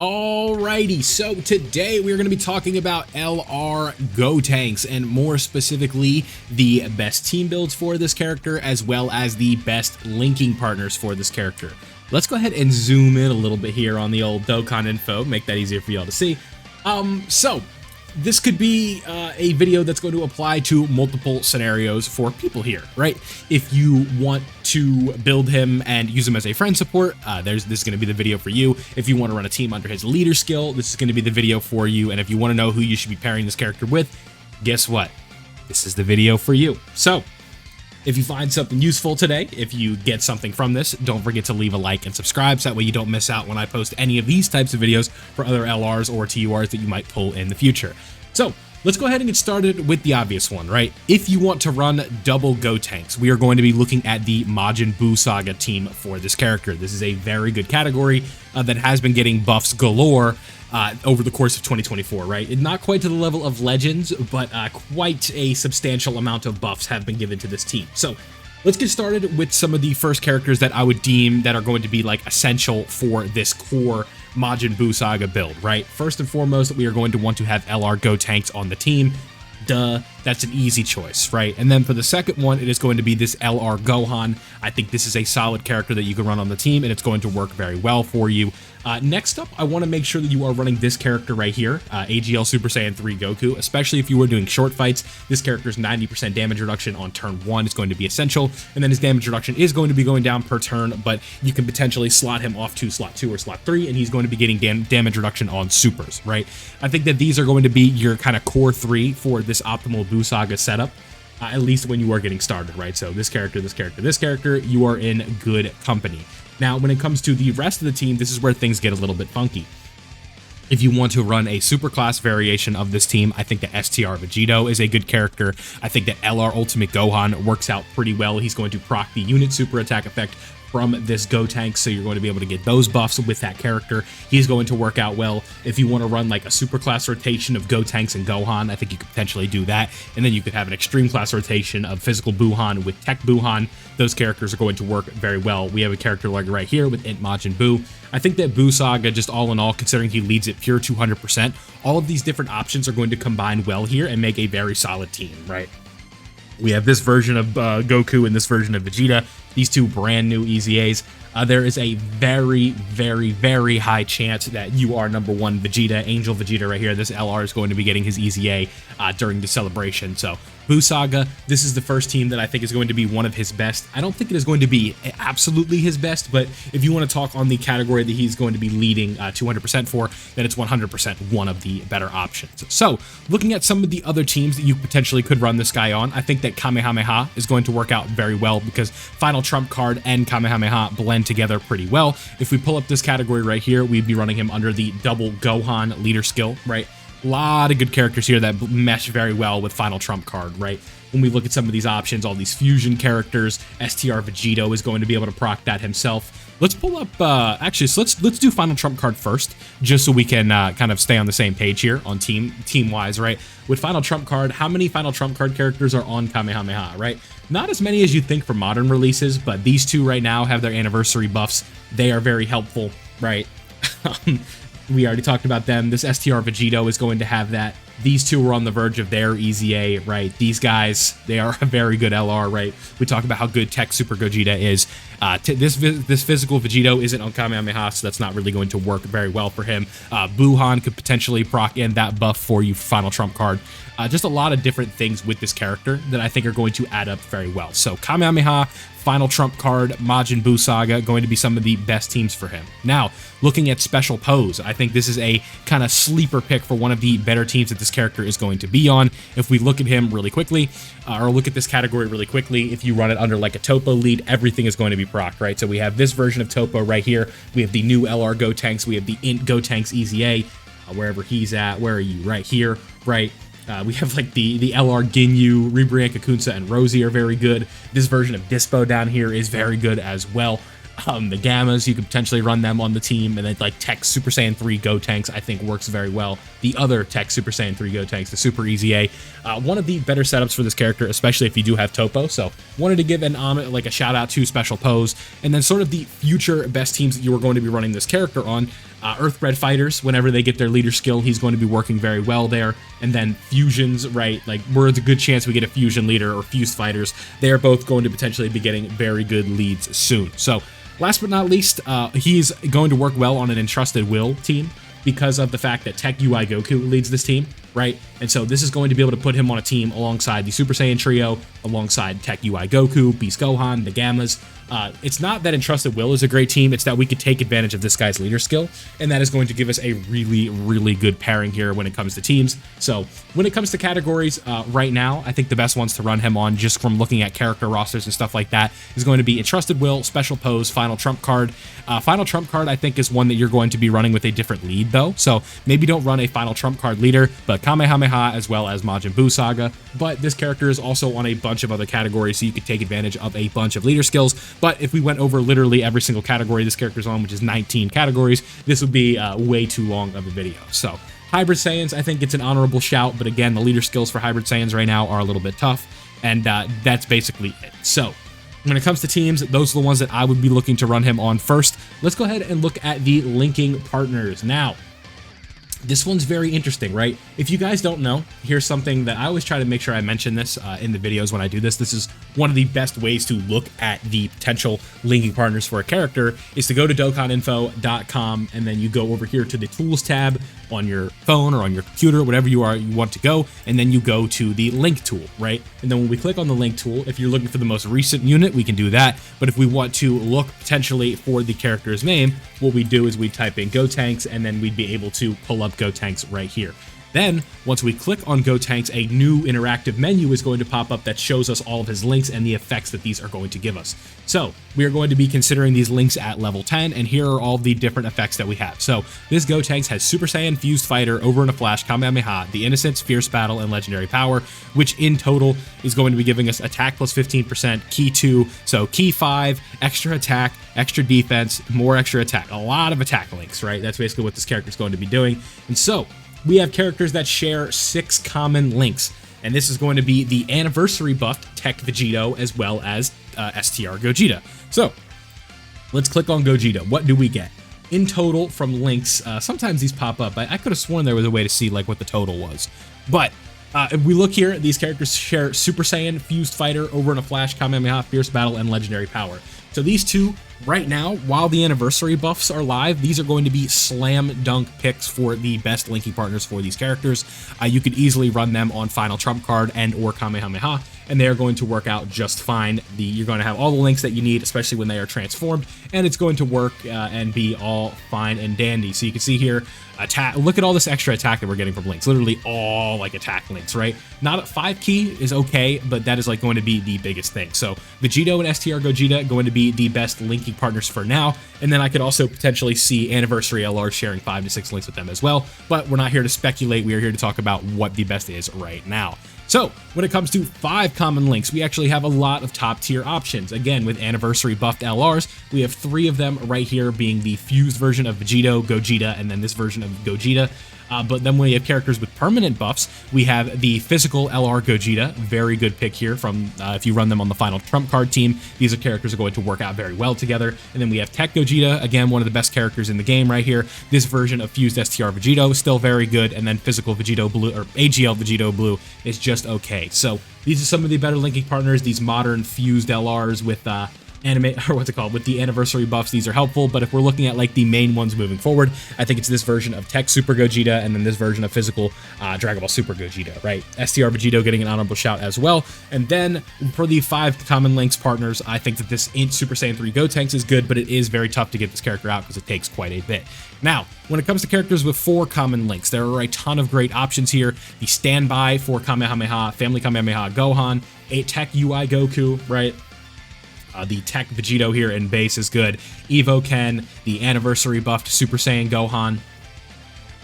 Alrighty, so today we're going to be talking about LR GOTENKS, and more specifically the best team builds for this character as well as the best linking partners for this character. Let's go ahead and zoom in a little bit here on the old Dokkan info, make that easier for y'all to see. So this could be a video that's going to apply to multiple scenarios for people here, right? If you want to build him and use him as a friend support, this is going to be the video for you. If you want to run a team under his leader skill, this is going to be the video for you. And if you want to know who you should be pairing this character with, guess what? This is the video for you. So if you find something useful today, if you get something from this, don't forget to leave a like and subscribe so that way you don't miss out when I post any of these types of videos for other LRs or TURs that you might pull in the future. So let's go ahead and get started with the obvious one, right? If you want to run double GOTENKS, we are going to be looking at the Majin Buu Saga team for this character. This is a very good category that has been getting buffs galore over the course of 2024, right? Not quite to the level of Legends, but quite a substantial amount of buffs have been given to this team. So let's get started with some of the first characters that I would deem that are going to be like essential for this core Majin Buu Saga build, right? First and foremost, we are going to want to have LR GOTENKS on the team. Duh, that's an easy choice, right? And then for the second one, it is going to be this LR Gohan. I think this is a solid character that you can run on the team, and it's going to work very well for you. Next up, I want to make sure that you are running this character right here, AGL Super Saiyan 3 Goku, especially if you were doing short fights. This character's 90% damage reduction on turn 1 is going to be essential, and then his damage reduction is going to be going down per turn, but you can potentially slot him off to slot 2 or slot 3, and he's going to be getting damage reduction on supers, right? I think that these are going to be your kind of core 3 for this optimal Buu Saga setup. At least when you are getting started, right? So this character, this character, this character, you are in good company. Now, when it comes to the rest of the team, this is where things get a little bit funky. If you want to run a superclass variation of this team, I think that STR Vegito is a good character. I think that LR Ultimate Gohan works out pretty well. He's going to proc the unit super attack effect from this GOTENKS, so you're going to be able to get those buffs with that character. He's going to work out well. If you want to run like a super class rotation of GOTENKS and Gohan, I think you could potentially do that. And then you could have an extreme class rotation of physical Buuhan with tech Buuhan. Those characters are going to work very well. We have a character like right here with Int Majin Buu. I think that Buu Saga, just all in all, considering he leads it pure 200%, all of these different options are going to combine well here and make a very solid team, right? We have this version of Goku and this version of Vegeta, these two brand new EZAs. There is a very, very, very high chance that you are number 1 Vegeta, Angel Vegeta right here. This LR is going to be getting his EZA during the celebration. So Buu Saga, this is the first team that I think is going to be one of his best. I don't think it is going to be absolutely his best, but if you want to talk on the category that he's going to be leading 200% for, then it's 100% one of the better options. So looking at some of the other teams that you potentially could run this guy on, I think that Kamehameha is going to work out very well because Final Trump Card and Kamehameha blend together pretty well. If we pull up this category right here, we'd be running him under the double Gohan leader skill, right? A lot of good characters here that mesh very well with Final Trump Card, right? When we look at some of these options, all these fusion characters, STR Vegito is going to be able to proc that himself. Let's pull up, actually, so let's do Final Trump Card first, just so we can kind of stay on the same page here on team-wise, right? With Final Trump Card, how many Final Trump Card characters are on Kamehameha, right? Not as many as you'd think for modern releases, but these two right now have their anniversary buffs. They are very helpful, right? We already talked about them. This STR Vegito is going to have that. These two are on the verge of their EZA, right? These guys, they are a very good LR, right? We talk about how good Tech Super Gogeta is. This physical Vegito isn't on Kamehameha, so that's not really going to work very well for him. Buuhan could potentially proc in that buff for you for Final Trump Card. Just a lot of different things with this character that I think are going to add up very well. So Kamehameha, Final Trump Card, Majin Buu Saga, going to be some of the best teams for him. Now, looking at Special Pose, I think this is a kind of sleeper pick for one of the better teams that this character is going to be on. If we look at him really quickly, or look at this category really quickly, if you run it under like a Topo lead, everything is going to be procced, right? So we have this version of Topo right here. We have the new LR GOTENKS. We have the Int GOTENKS EZA, wherever he's at. Where are you? Right here, right? We have like the LR Ginyu, Ribrianka Kunsa, and Rosie are very good. This version of Dispo down here is very good as well. The Gammas, you could potentially run them on the team, and then like Tech Super Saiyan 3 Gotenks, I think works very well. The other Tech Super Saiyan 3 Gotenks, the Super Easy A, one of the better setups for this character, especially if you do have Topo. So wanted to give a shout out to Special Pose, and then sort of the future best teams that you are going to be running this character on. Earthbred Fighters, whenever they get their leader skill, he's going to be working very well there. And then Fusions, right? Like, there's a good chance we get a Fusion leader or Fused Fighters. They are both going to potentially be getting very good leads soon. So, last but not least, he's going to work well on an Entrusted Will team because of the fact that Tech UI Goku leads this team, right? And so this is going to be able to put him on a team alongside the Super Saiyan trio, alongside Tech UI Goku, Beast Gohan, the Gammas. It's not that Entrusted Will is a great team, it's that we could take advantage of this guy's leader skill, and that is going to give us a really, really good pairing here when it comes to teams. So when it comes to categories, right now, I think the best ones to run him on, just from looking at character rosters and stuff like that, is going to be Entrusted Will, Special Pose, Final Trump Card. Final Trump Card, I think, is one that you're going to be running with a different lead, though. So maybe don't run a Final Trump Card leader, but Kamehameha as well as Majin Buu Saga. But this character is also on a bunch of other categories, so you could take advantage of a bunch of leader skills. But if we went over literally every single category this character's on, which is 19 categories, this would be way too long of a video. So Hybrid Saiyans, I think it's an honorable shout, but again, the leader skills for Hybrid Saiyans right now are a little bit tough, and that's basically it. So when it comes to teams, those are the ones that I would be looking to run him on first. Let's go ahead and look at the linking partners. Now, this one's very interesting, right? If you guys don't know, here's something that I always try to make sure I mention this in the videos when I do this. This is one of the best ways to look at the potential linking partners for a character, is to go to dokkaninfo.com, and then you go over here to the tools tab on your phone or on your computer, whatever you want to go, and then you go to the link tool, right? And then when we click on the link tool, if you're looking for the most recent unit, we can do that. But if we want to look potentially for the character's name, what we do is we type in Gotenks, and then we'd be able to pull up Gotenks right here. Then, once we click on Gotenks, a new interactive menu is going to pop up that shows us all of his links and the effects that these are going to give us. So, we are going to be considering these links at level 10, and here are all the different effects that we have. So, this Gotenks has Super Saiyan, Fused Fighter, Over in a Flash, Kamehameha, the Innocence, Fierce Battle, and Legendary Power, which in total is going to be giving us attack plus 15%, Ki 2, so Ki 5, extra attack, extra defense, more extra attack. A lot of attack links, right? That's basically what this character is going to be doing. And so, we have characters that share 6 common links, and this is going to be the anniversary buffed Tech Vegito as well as STR Gogeta. So let's click on Gogeta. What do we get? In total from links, sometimes these pop up. I could have sworn there was a way to see like what the total was. But if we look here, these characters share Super Saiyan, Fused Fighter, Over in a Flash, Kamehameha, Fierce Battle, and Legendary Power. So these two, right now, while the anniversary buffs are live, these are going to be slam dunk picks for the best linking partners for these characters. You could easily run them on Final Trump Card and or Kamehameha, and they are going to work out just fine. You're going to have all the links that you need, especially when they are transformed, and it's going to work and be all fine and dandy. So you can see here, attack. Look at all this extra attack that we're getting from links. Literally all like attack links, right? Not at 5 Ki is okay, but that is like going to be the biggest thing. So Vegito and STR Gogeta going to be the best linking partners for now, and then I could also potentially see Anniversary LR sharing 5 to 6 links with them as well, but we're not here to speculate. We are here to talk about what the best is right now. So when it comes to 5 common links, we actually have a lot of top tier options. Again, with anniversary buffed LRs, we have 3 of them right here, being the fused version of Vegito, Gogeta, and then this version of Gogeta. But then when we have characters with permanent buffs, we have the physical LR Gogeta, very good pick here from if you run them on the Final Trump Card team. These are characters are going to work out very well together. And then we have Tech Gogeta, again, one of the best characters in the game right here. This version of fused STR Vegito is still very good, and then physical Vegito Blue, or AGL Vegito Blue, is just okay. So these are some of the better linking partners, these modern fused LRs with with the anniversary buffs. These are helpful, but if we're looking at like the main ones moving forward, I think it's this version of Tech Super Gogeta and then this version of physical Dragon Ball Super Gogeta, right? STR Vegito getting an honorable shout as well. And then for the 5 common links partners, I think that this Super Saiyan 3 Gotenks is good, but it is very tough to get this character out because it takes quite a bit. Now, when it comes to characters with 4 common links, there are a ton of great options here. The standby for Kamehameha, Family Kamehameha Gohan, a Tech UI Goku, right? The Tech Vegito here in base is good. Evo Ken, the anniversary buffed Super Saiyan Gohan,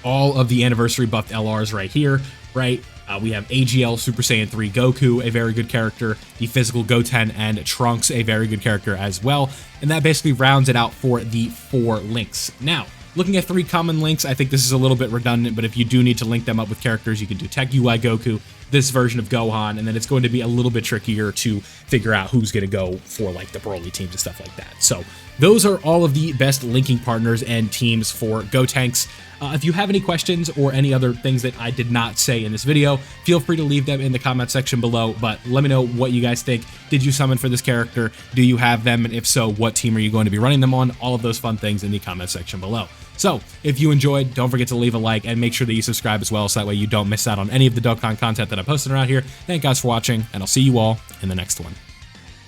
all of the anniversary buffed LRs right here, right? We have AGL Super Saiyan 3 Goku, a very good character, the Physical Goten and Trunks, a very good character as well, and that basically rounds it out for the 4 links. Now, looking at 3 common links, I think this is a little bit redundant, but if you do need to link them up with characters, you can do Tech UI Goku, this version of Gohan, and then it's going to be a little bit trickier to figure out who's going to go for like the Broly teams and stuff like that. So those are all of the best linking partners and teams for Gotenks. If you have any questions or any other things that I did not say in this video, feel free to leave them in the comment section below, but let me know what you guys think. Did you summon for this character? Do you have them? And if so, what team are you going to be running them on? All of those fun things in the comment section below. So if you enjoyed, don't forget to leave a like and make sure that you subscribe as well, so that way you don't miss out on any of the Dokkan content that I'm posting around here. Thank you guys for watching, and I'll see you all in the next one.